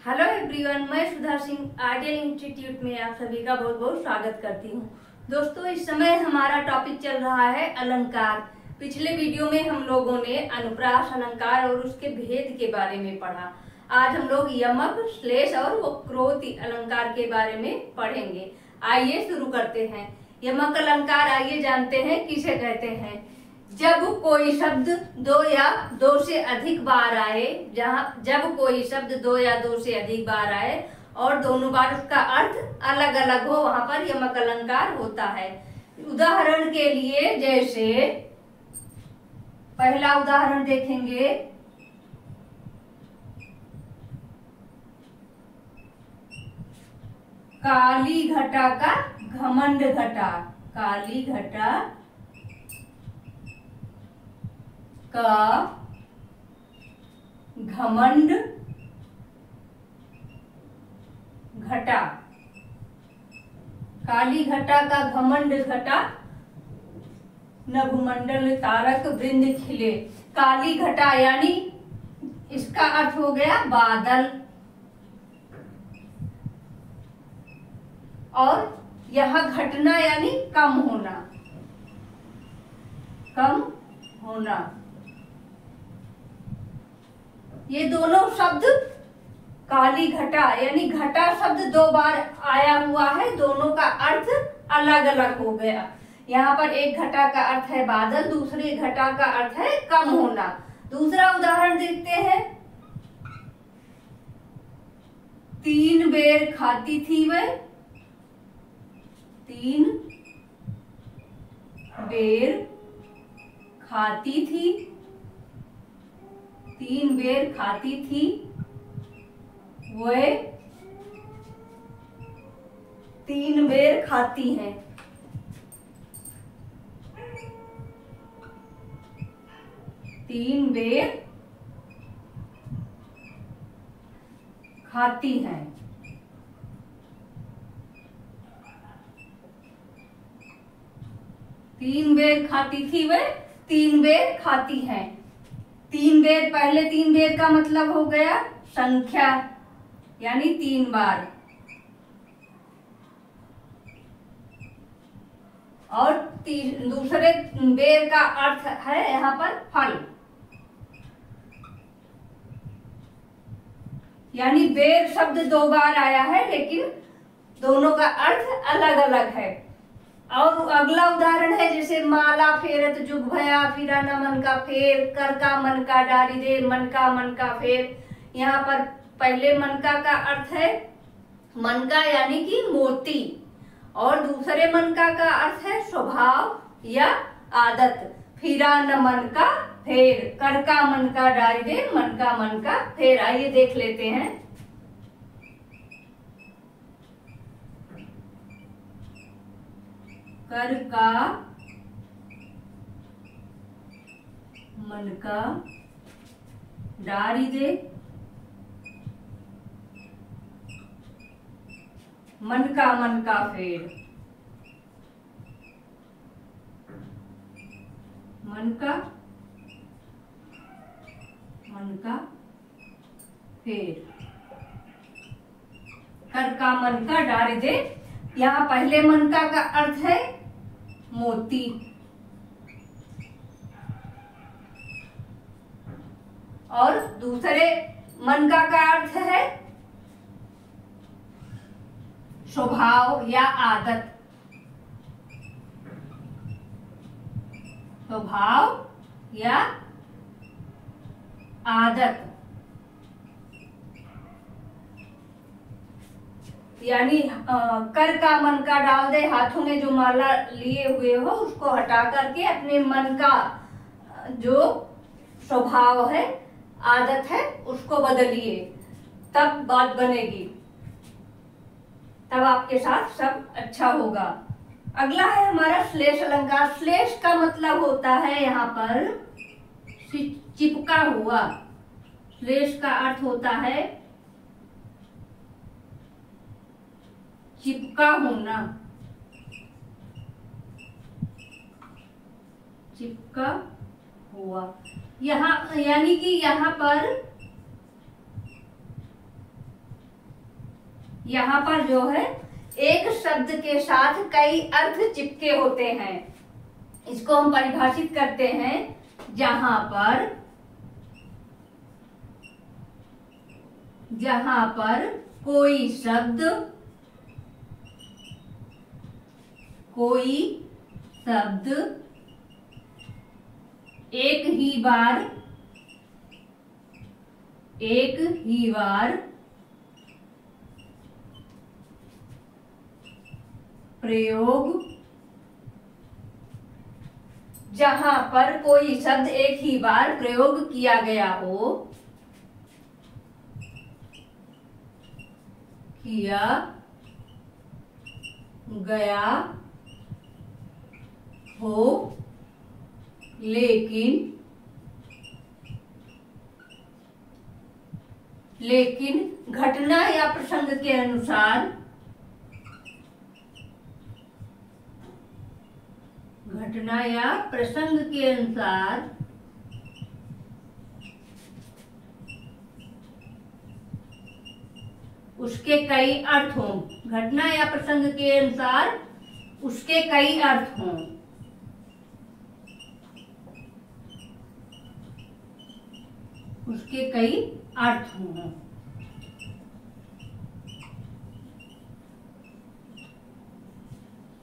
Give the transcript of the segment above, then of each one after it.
Hello everyone, मैं Sudha Singh ideal institute में आप सभी का बहुत बहुत स्वागत करती हूँ। दोस्तों, इस समय हमारा टॉपिक चल रहा है अलंकार। पिछले वीडियो में हम लोगों ने अनुप्रास अलंकार और उसके भेद के बारे में पढ़ा। आज हम लोग यमक, श्लेष और वक्रोक्ति अलंकार के बारे में पढ़ेंगे। आइए शुरू करते हैं। यमक अलंकार आइए जानते हैं किसे कहते हैं। जब कोई शब्द दो या दो से अधिक बार आए, जब कोई शब्द दो या दो से अधिक बार आए और दोनों बार उसका अर्थ अलग अलग हो, वहां पर यमक अलंकार होता है। उदाहरण के लिए जैसे पहला उदाहरण देखेंगे, काली घटा का घमंड घटा। काली घटा का घमंड घटा। काली घटा का घमंड घटा, नभमंडल तारक वृंद खिले। काली घटा यानी इसका अर्थ हो गया बादल, और यहां घटना यानी कम होना, कम होना। ये दोनों शब्द काली घटा यानी घटा शब्द दो बार आया हुआ है, दोनों का अर्थ अलग अलग हो गया। यहाँ पर एक घटा का अर्थ है बादल, दूसरी घटा का अर्थ है कम होना। दूसरा उदाहरण देखते हैं, तीन बेर खाती थी वह। तीन बेर खाती थी। तीन बेर खाती थी वह, तीन बेर खाती हैं। तीन बेर खाती हैं। तीन बेर खाती थी वह, तीन बेर खाती हैं। तीन बेर, पहले तीन बेर का मतलब हो गया संख्या यानी तीन बार, और दूसरे बेर का अर्थ है यहाँ पर फल, यानी बेर शब्द दो बार आया है लेकिन दोनों का अर्थ अलग अलग है। और अगला उदाहरण है जैसे माला फेरत जुग भया, फिरा न मन का फेर, कर का मन का डारी दे, मन का फेर। यहाँ पर पहले मन का अर्थ है मन का यानी कि मोती, और दूसरे मन का अर्थ है स्वभाव या आदत। फिरा न मन का फेर, कर का मन का डारी दे, मन का फेर। आइए देख लेते हैं। कर का मन का डारी दे, मन का फेर। मन का फेर, कर का मन का डारी दे। यहाँ पहले मन का अर्थ है मोती, और दूसरे मन का अर्थ है स्वभाव या आदत। स्वभाव या आदत यानी कर का मन का डाल दे, हाथों में जो माला लिए हुए हो उसको हटा करके अपने मन का जो स्वभाव है, आदत है, उसको बदलिए, तब बात बनेगी, तब आपके साथ सब अच्छा होगा। अगला है हमारा श्लेष अलंकार। श्लेष का मतलब होता है यहाँ पर चिपका हुआ। श्लेष का अर्थ होता है चिपका होना, चिपका हुआ। यहाँ यानी कि यहाँ पर यहाँ पर जो है एक शब्द के साथ कई अर्थ चिपके होते हैं। इसको हम परिभाषित करते हैं, जहां पर कोई शब्द एक ही बार प्रयोग, जहां पर कोई शब्द एक ही बार प्रयोग किया गया हो लेकिन घटना या प्रसंग के अनुसार उसके कई अर्थ हों। घटना या प्रसंग के अनुसार उसके कई अर्थ हों।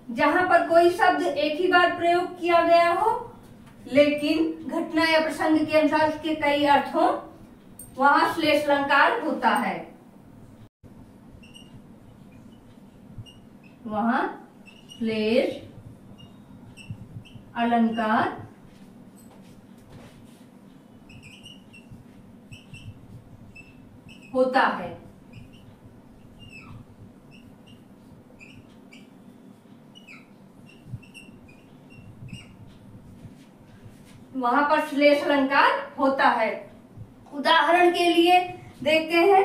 जहां पर कोई शब्द एक ही बार प्रयोग किया गया हो लेकिन घटना या प्रसंग के अनुसार उसके कई अर्थ हों, वहां श्लेष अलंकार होता है। वहां श्लेष अलंकार होता है। वहां पर श्लेष अलंकार होता है। उदाहरण के लिए देखते हैं,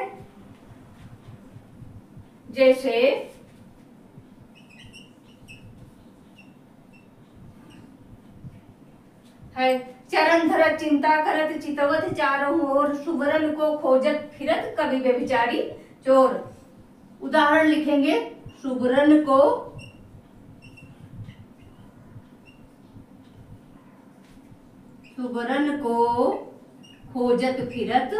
जैसे है चरण धरत चिंता करत चितवत चारों ओर, सुवरन को खोजत फिरत कवि व्यभिचारी चोर। उदाहरण लिखेंगे, सुवरन को खोजत फिरत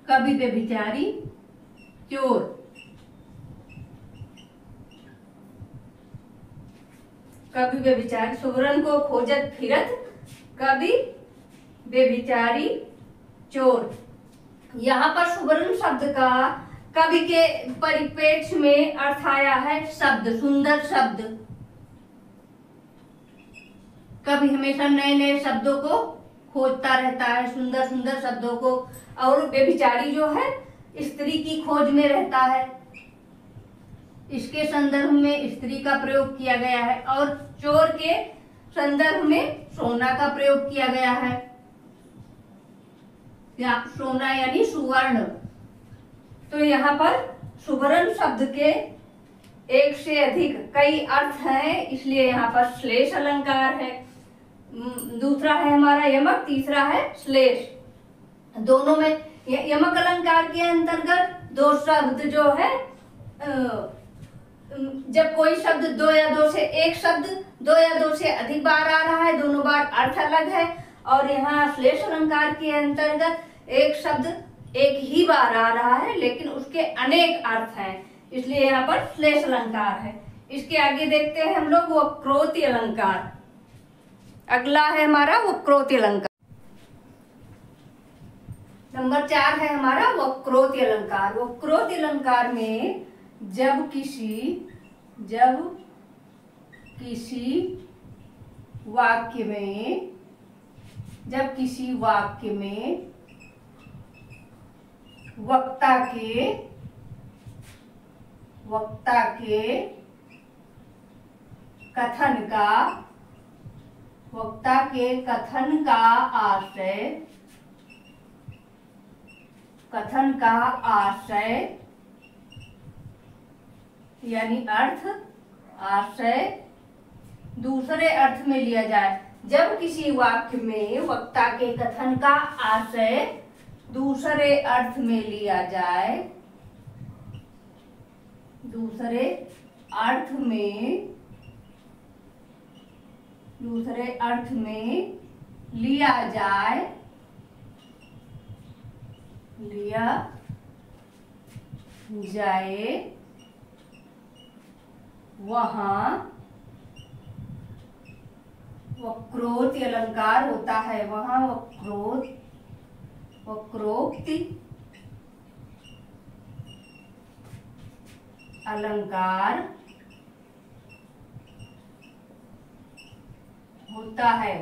कवि व्यभिचारी चोर। कवि व्यभिचारी, सुवरन को खोजत फिरत कवि व्यभिचारी चोर। यहाँ पर सुवर्ण शब्द का कवि के परिप्रेक्ष्य में अर्थ आया है शब्द, सुंदर शब्द। कवि हमेशा नए नए शब्दों को खोजता रहता है, सुंदर सुंदर शब्दों को। और व्यभिचारी जो है स्त्री की खोज में रहता है। इसके संदर्भ में स्त्री का प्रयोग किया गया है और चोर के संदर्भ में सोना का प्रयोग किया गया है। या सोना यानी सुवर्ण। तो यहाँ पर सुवर्ण शब्द के एक से अधिक कई अर्थ हैं, इसलिए यहाँ पर श्लेष अलंकार है। दूसरा है हमारा यमक, तीसरा है श्लेष। दोनों में यमक अलंकार के अंतर्गत दो शब्द जो है, जब कोई शब्द दो या दो से एक शब्द दो या दो से अधिक बार आ रहा है, दोनों बार अर्थ अलग है। और यहाँ श्लेष अलंकार के अंतर्गत एक शब्द एक ही बार आ रहा है लेकिन उसके अनेक अर्थ हैं, इसलिए यहाँ पर श्लेष अलंकार है। इसके आगे देखते हैं हम लोग वक्रोक्ति अलंकार। अगला है हमारा वक्रोक्ति अलंकार। नंबर 4 है हमारा वक्रोक्ति अलंकार। वक्रोक्ति अलंकार में जब किसी वाक्य में वक्ता के कथन का वक्ता के कथन का आशय यानी आशय दूसरे अर्थ में लिया जाए। जब किसी वाक्य में वक्ता के कथन का आशय दूसरे अर्थ में लिया जाए, दूसरे अर्थ में लिया जाए वहां वक्रोक्ति अलंकार होता है। वहां वक्रोक्ति अलंकार होता है।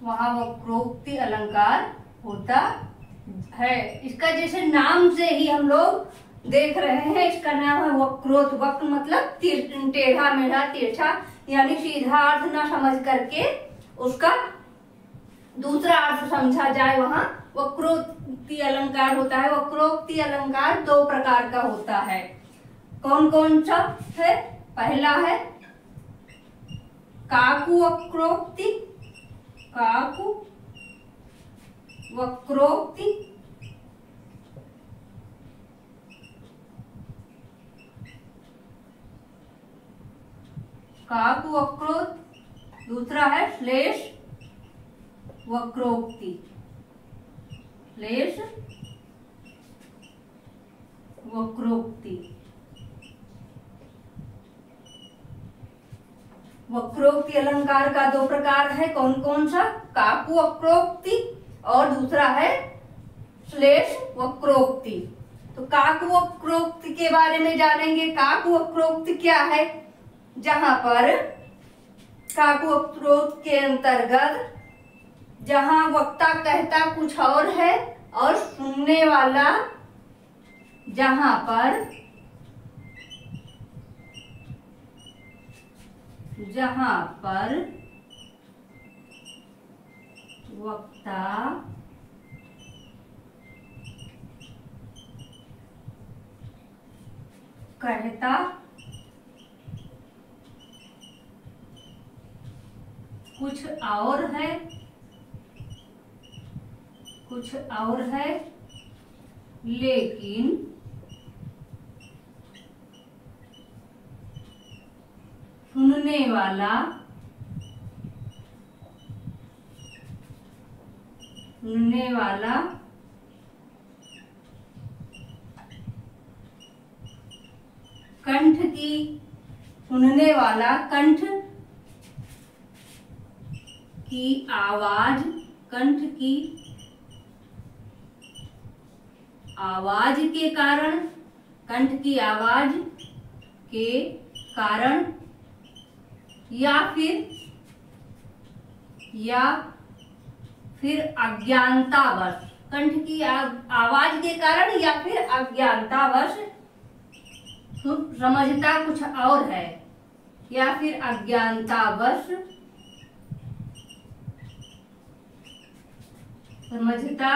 वहां वक्रोक्ति अलंकार होता है। इसका जैसे नाम से ही हम लोग देख रहे हैं, इसका नाम है वक्रोक्त। वक्र मतलब टेढ़ा मेढ़ा, तिरछा, यानी सीधा अर्थ ना समझ करके उसका दूसरा अर्थ समझा जाए, वहां वक्रोक्ति अलंकार होता है। वक्रोक्ति अलंकार दो प्रकार का होता है। कौन कौन सा है? पहला है काकु वक्रोक्ति। काकु वक्रोक्ति काकु वक्रोक्ति। दूसरा है श्लेष वक्रोक्ति। श्लेष वक्रोक्ति। वक्रोक्ति अलंकार का दो प्रकार है। कौन कौन सा? काकु वक्रोक्ति और दूसरा है श्लेष वक्रोक्ति। तो काकु वक्रोक्ति के बारे में जानेंगे। काकु वक्रोक्ति क्या है? जहां पर काकु वक्रोक्ति के अंतर्गत जहां वक्ता कहता कुछ और है और सुनने वाला जहां पर वक्ता कहता कुछ और है लेकिन सुनने वाला कंठ की आवाज के कारण, कंठ की आवाज के कारण या फिर अज्ञानतावश, कंठ की आवाज के कारण या फिर अज्ञानतावश समझता कुछ और है, या फिर अज्ञानतावश समझता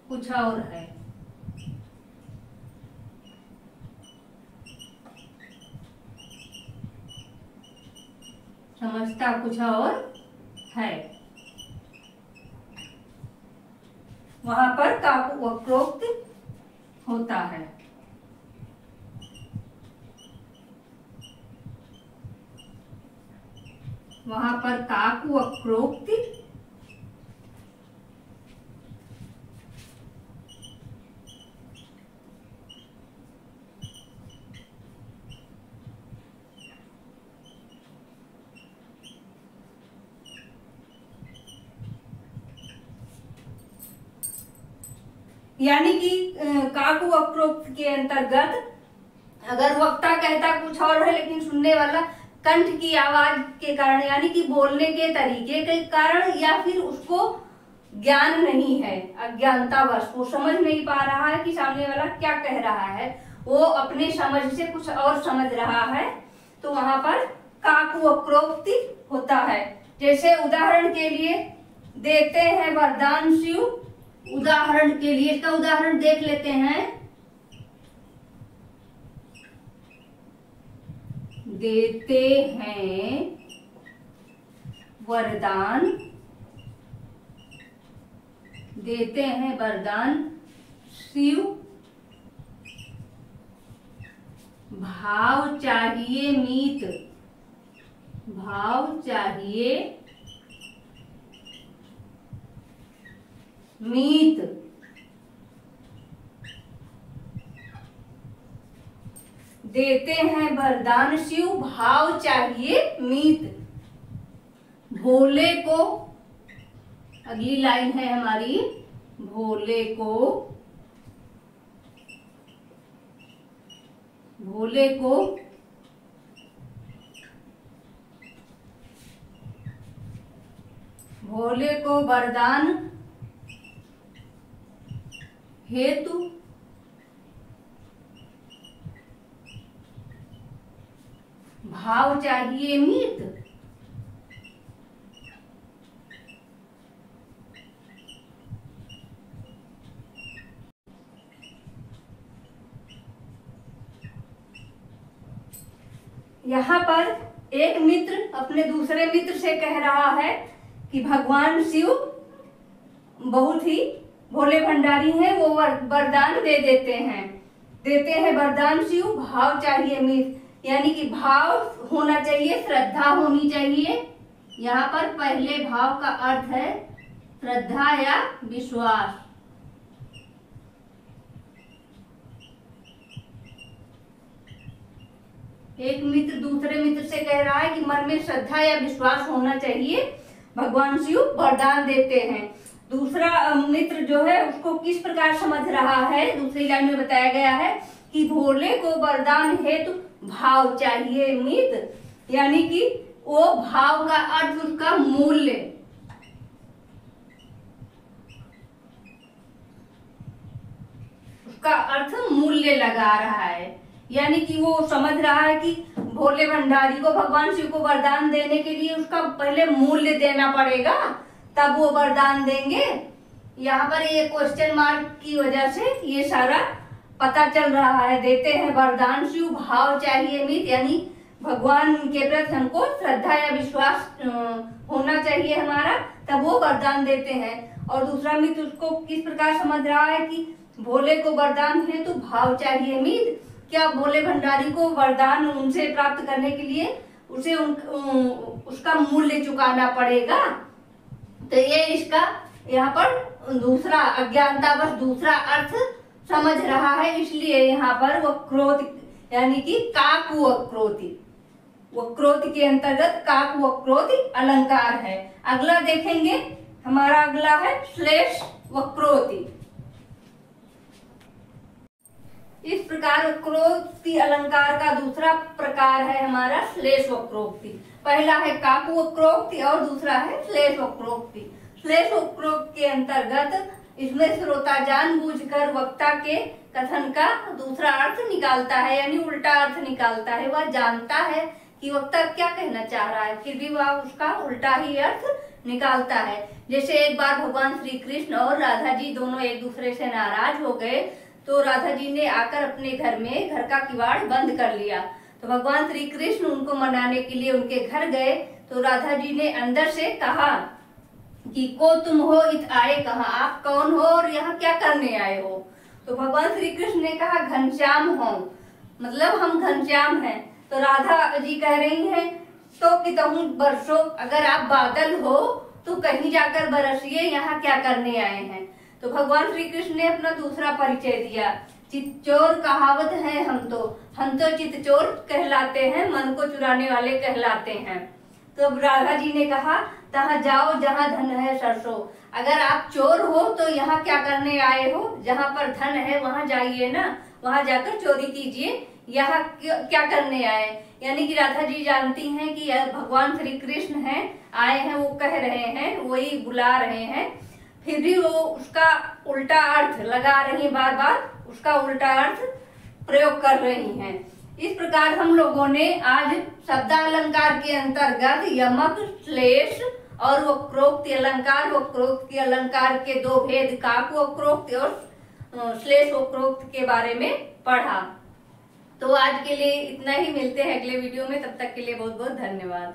कुछ और है। समझता कुछ और है, वहां पर काकु वक्रोक्ति होता है। वहां पर काकु वक्रोक्ति यानी कि काकु वक्रोक्ति के अंतर्गत अगर वक्ता कहता कुछ और है लेकिन सुनने वाला कंठ की आवाज के कारण, यानी कि बोलने के तरीके के कारण, या फिर उसको ज्ञान नहीं है, अज्ञानतावश, वो समझ नहीं पा रहा है कि सामने वाला क्या कह रहा है, वो अपने समझ से कुछ और समझ रहा है, तो वहां पर काकवक्रोक्ति होता है। जैसे उदाहरण के लिए देते हैं वरदान शिव, उदाहरण के लिए इसका उदाहरण देख लेते हैं। देते हैं वरदान, देते हैं वरदान शिव, भाव चाहिए मीत, भाव चाहिए मीत। देते हैं वरदान शिव, भाव चाहिए मीत। भोले को, अगली लाइन है हमारी, भोले को, भोले को भोले को वरदान हेतु भाव चाहिए मीत। यहाँ पर एक मित्र अपने दूसरे मित्र से कह रहा है कि भगवान शिव बहुत ही भोले भंडारी हैं, वो वरदान दे देते हैं। देते हैं वरदान शिव, भाव चाहिए मीत, यानी कि भाव होना चाहिए, श्रद्धा होनी चाहिए। यहाँ पर पहले भाव का अर्थ है श्रद्धा या विश्वास। एक मित्र दूसरे मित्र से कह रहा है कि मन में श्रद्धा या विश्वास होना चाहिए, भगवान शिव वरदान देते हैं। दूसरा मित्र जो है उसको किस प्रकार समझ रहा है, दूसरी लाइन में बताया गया है कि भोले को वरदान हेतु भाव चाहिए मीत, यानी कि वो भाव का अर्थ उसका मूल्य, उसका अर्थ मूल्य लगा रहा है। यानी कि वो समझ रहा है कि भोले भंडारी को, भगवान शिव को वरदान देने के लिए उसका पहले मूल्य देना पड़ेगा, तब वो वरदान देंगे। यहाँ पर ये क्वेश्चन मार्क की वजह से ये सारा पता चल रहा है। देते हैं वरदान शिव, भाव चाहिए मीत, यानी भगवान के प्रति हमको श्रद्धा या विश्वास होना चाहिए हमारा, तब वो वरदान देते हैं। और दूसरा मित्र उसको किस प्रकार समझ रहा है कि भोले को वरदान है तो भाव चाहिए मीत, क्या भोले भंडारी को वरदान उनसे प्राप्त करने के लिए उसे उसका मूल्य चुकाना पड़ेगा। तो ये इसका यहाँ पर दूसरा अज्ञानतावश दूसरा अर्थ समझ रहा है, इसलिए यहाँ पर वक्रोति यानी कि काकवक्रोति, वक्रोति के अंतर्गत काकवक्रोति अलंकार है। अगला देखेंगे, हमारा अगला है श्लेष वक्रोति। इस प्रकार वक्रोक्ति अलंकार का दूसरा प्रकार है हमारा श्लेष वक्रोक्ति। पहला है काकु वक्रोक्ति और दूसरा है श्लेष वक्रोक्ति। श्लेष वक्रोक्ति के अंतर्गत इसमें श्रोता जानबूझकर वक्ता के कथन का दूसरा अर्थ निकालता है, यानी उल्टा अर्थ निकालता है। वह जानता है कि वक्ता क्या कहना चाह रहा है, फिर भी वह उसका उल्टा ही अर्थ निकालता है। जैसे एक बार भगवान श्री कृष्ण और राधा जी दोनों एक दूसरे से नाराज हो गए, तो राधा जी ने आकर अपने घर में घर का किवाड़ बंद कर लिया। तो भगवान श्री कृष्ण उनको मनाने के लिए उनके घर गए, तो राधा जी ने अंदर से कहा कि को तुम हो इत आए कहाँ, आप कौन हो और यहाँ क्या करने आए हो। तो भगवान श्री कृष्ण ने कहा घनश्याम हो, मतलब हम घनश्याम हैं। तो राधा जी कह रही हैं तो कितहूँ बरसो, अगर आप बादल हो तो कहीं जाकर बरसिए, यहाँ क्या करने आए हैं। तो भगवान श्री कृष्ण ने अपना दूसरा परिचय दिया, चितचोर कहावत है हम तो चितचोर कहलाते हैं, मन को चुराने वाले कहलाते हैं। तो राधा जी ने कहा तहाँ जाओ जहाँ धन है सरसों, अगर आप चोर हो तो यहाँ क्या करने आए हो, जहाँ पर धन है वहाँ जाइए ना, वहाँ जाकर चोरी कीजिए, यहाँ क्या करने आए। यानी कि राधा जी जानती हैं कि भगवान श्री कृष्ण हैं, आए हैं, वो कह रहे हैं, वही बुला रहे हैं, फिर भी वो उसका उल्टा अर्थ लगा रही, बार बार उसका उल्टा अर्थ प्रयोग कर रही हैं। इस प्रकार हम लोगों ने आज शब्दालंकार के अंतर्गत यमक, श्लेष और वक्रोक्ति अलंकार, वक्रोक्ति अलंकार के दो भेद, काक वक्रोक्ति और श्लेष वक्रोक्ति के बारे में पढ़ा। तो आज के लिए इतना ही, मिलते हैं अगले वीडियो में, तब तक के लिए बहुत बहुत धन्यवाद।